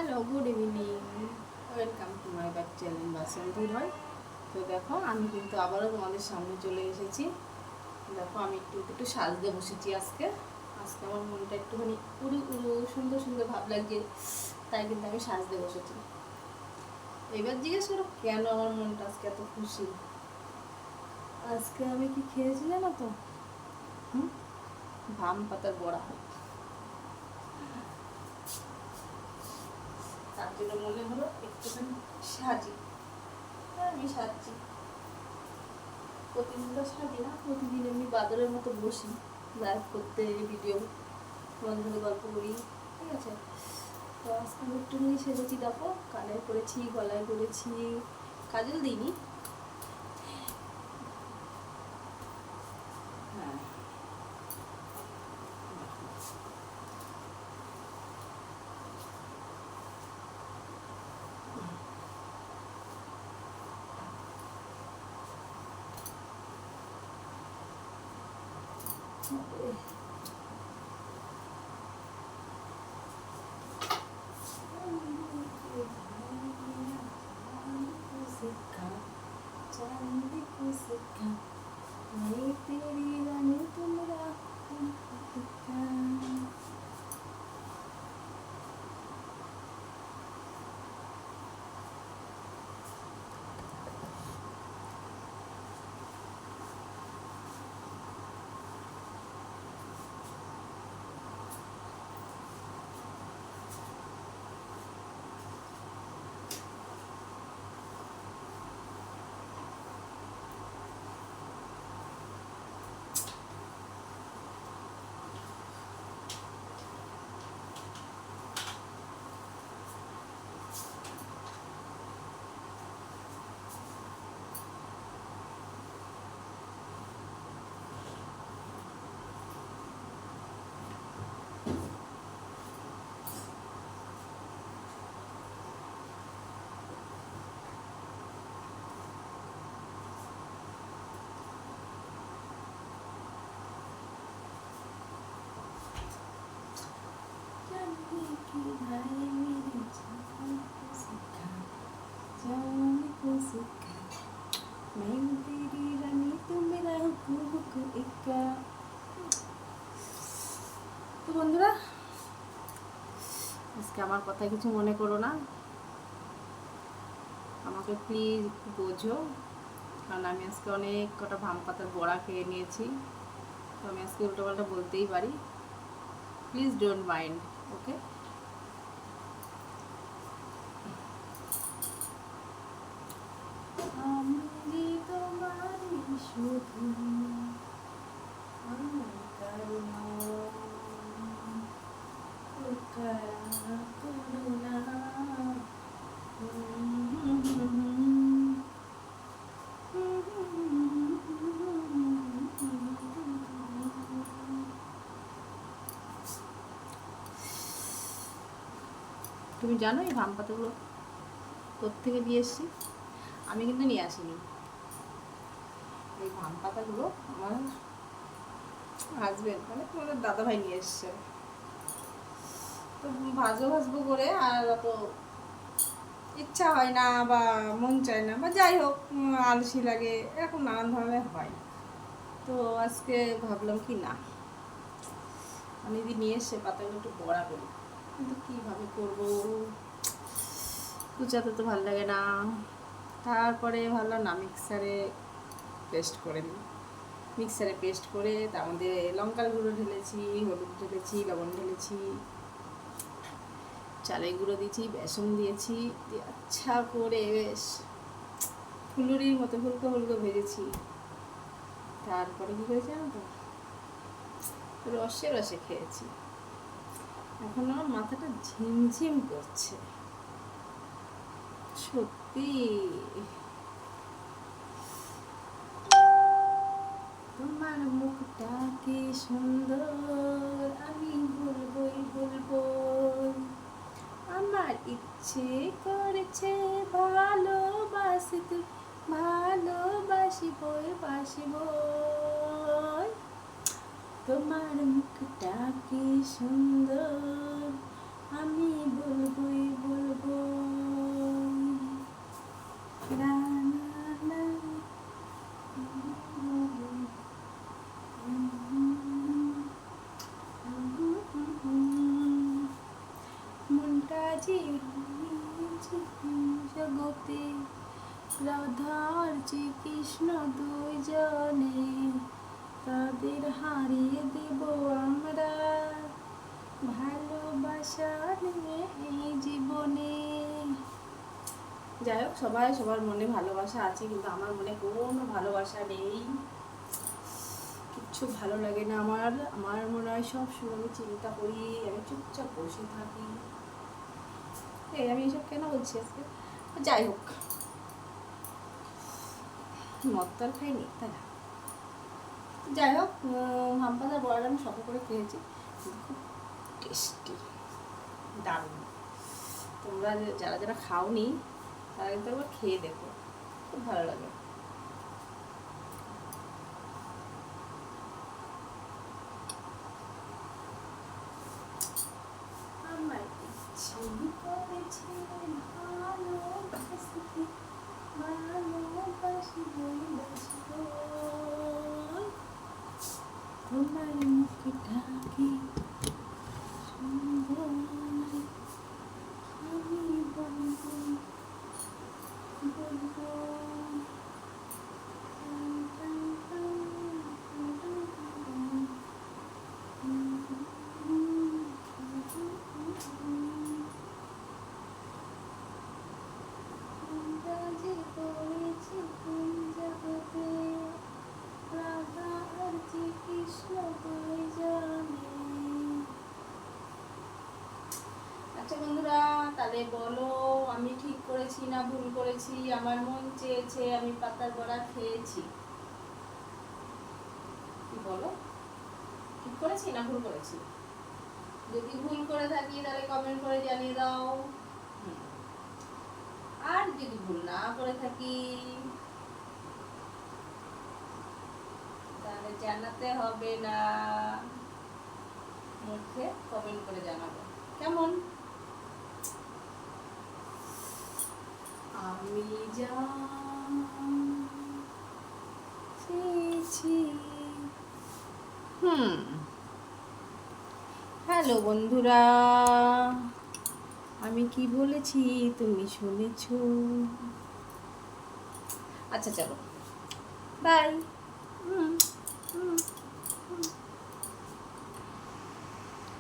Hello, good evening, welcome to my back channel Basanti Roy. তো দেখো, আমি কিন্তু আবারও তোমাদের সামনে চলে এসেছি। দেখো, আমি একটু একটু সাজতে বসেছি আজকে। আমার মনটা একটুখানি উড়ু উড়ু সুন্দর সুন্দর ভাব লাগছে, তাই কিন্তু আমি সাজতে বসেছি। এবার জিজ্ঞেস করো কেন আমার মনটা আজকে এত খুশি। আজকে আমি কি খেয়েছি জানো তো? ভাম পাতার বড়া। তার জন্য মনে হলো একটুখানি সাজি। আমি সাজছি, প্রতিদিন তো সাজি না, প্রতিদিন এমনি বাদরের মতো বসি লাইভ করতে, ভিডিও তোমাদের সাথে গল্প করি, ঠিক আছে। তো আজকে আমি একটুখানি সেজেছি, দেখো কানে করেছি, গলায় করেছি, কাজল দিইনি। হ্যাঁ, मैं तेरी रानी तुम राखो। তো বন্ধুরা, আজকে আমার কথা কিছু মনে করো না, আমাকে প্লিজ একটু বোঝো, কারণ আমি আজকে অনেক কটা ভাম পাতার বড়া খেয়ে নিয়েছি। তো আমি আজকে উল্টোপাল্টা বলতেই পারি, প্লিজ ডোন্ট মাইন্ড, ওকে। আমি তোমারই শুধু করুণা। তুমি জানো এই ভাম পাতাগুলো কোত্থেকে নিয়ে এসছি? আমি কিন্তু নিয়ে আসিনি। এই ভাম পাতাগুলো আমার হাজবেন্ড, মানে তোমাদের দাদাভাই নিয়ে এসছে। তো ভাজবো করে আর অত ইচ্ছা হয় না, বা মন চায় না, বা যাই হোক আলসি লাগে, এরকম নানান ধরনের হয়। তো আজকে ভাবলাম কি না, আমি যদি নিয়ে এসে পাতাগুলো একটু বড়া করি, কিন্তু কীভাবে করবো, কুচাতে তো ভালো লাগে না। তারপরে ভাবলাম না, মিক্সারে পেস্ট করে নিই। মিক্সারে পেস্ট করে তার মধ্যে লঙ্কার গুঁড়ো ঢেলেছি, হলুদ ঢেলেছি, লবণ ঢেলেছি, চালের গুঁড়ো দিয়েছি, বেসন দিয়েছি, আচ্ছা করে বেশ ফুলুরির মতো হুলকো হুলকো ভেজেছি। তারপরে কী করেছি জানো তো, রসে রসে খেয়েছি। এখন আমার মাথাটা ঝিমঝিম করছে সত্যি। তোমার মুখটা কি সুন্দর, আমি বলবই বলবো। আমার ইচ্ছে করেছে ভালোবাসিতে, ভালোবাসিবই বাসিবই। তোমার মুখটা কি সুন্দর, আমি বলবই বলবো। রাজি হয়েছি জগতে, রাধার যে কৃষ্ণ দুইজনে, তাদের হারিয়ে দেব আমরা ভালোবাসা নিয়ে এই জীবনে। যাই হোক, সবাই সবার মনে ভালোবাসা আছে, কিন্তু আমার মনে কোনো ভালোবাসা নেই, কিচ্ছু ভালো লাগে না আমার। আমার মনে হয় সব সময় আমি চিন্তা করি, আমি চুপচাপ বসে থাকি। এই আমি এসব কেন বলছি আজকে? যাই হোক, মদ তো আর খাইনি, তাই না? যাই হোক, আম পাতার বড়াটা আমি শখ করে খেয়েছি, খুব টেস্টি, দারুণ। তোমরা যারা যারা খাওনি তারা কিন্তু একবার খেয়ে দেখো, খুব ভালো লাগে। আমার ইচ্ছে করেছে ভালোবাসতে, ভালোবাসি বলবাসবো, তোমার মুখটাকে সুন্দর আমি বলবো, বলবো। আচ্ছা বন্ধুরা, তাহলে বলো আমি ঠিক করেছি না ভুল করেছি? আমার মন চেয়েছে আমি পাতার বড়া খেয়েছি, কি বলো, ঠিক করেছি না ভুল করেছি? যদি ভুল করে থাকি তাহলে কমেন্ট করে জানিয়ে দাও, আর যদি ভুল না করে থাকি তাহলে জানাতে হবে না, মুখে কমেন্ট করে জানাবো, কেমন? আমি যা চেয়েছি। হ্যালো বন্ধুরা, আমি কি বলেছি তুমি শুনেছো? আচ্ছা চলো, বাই।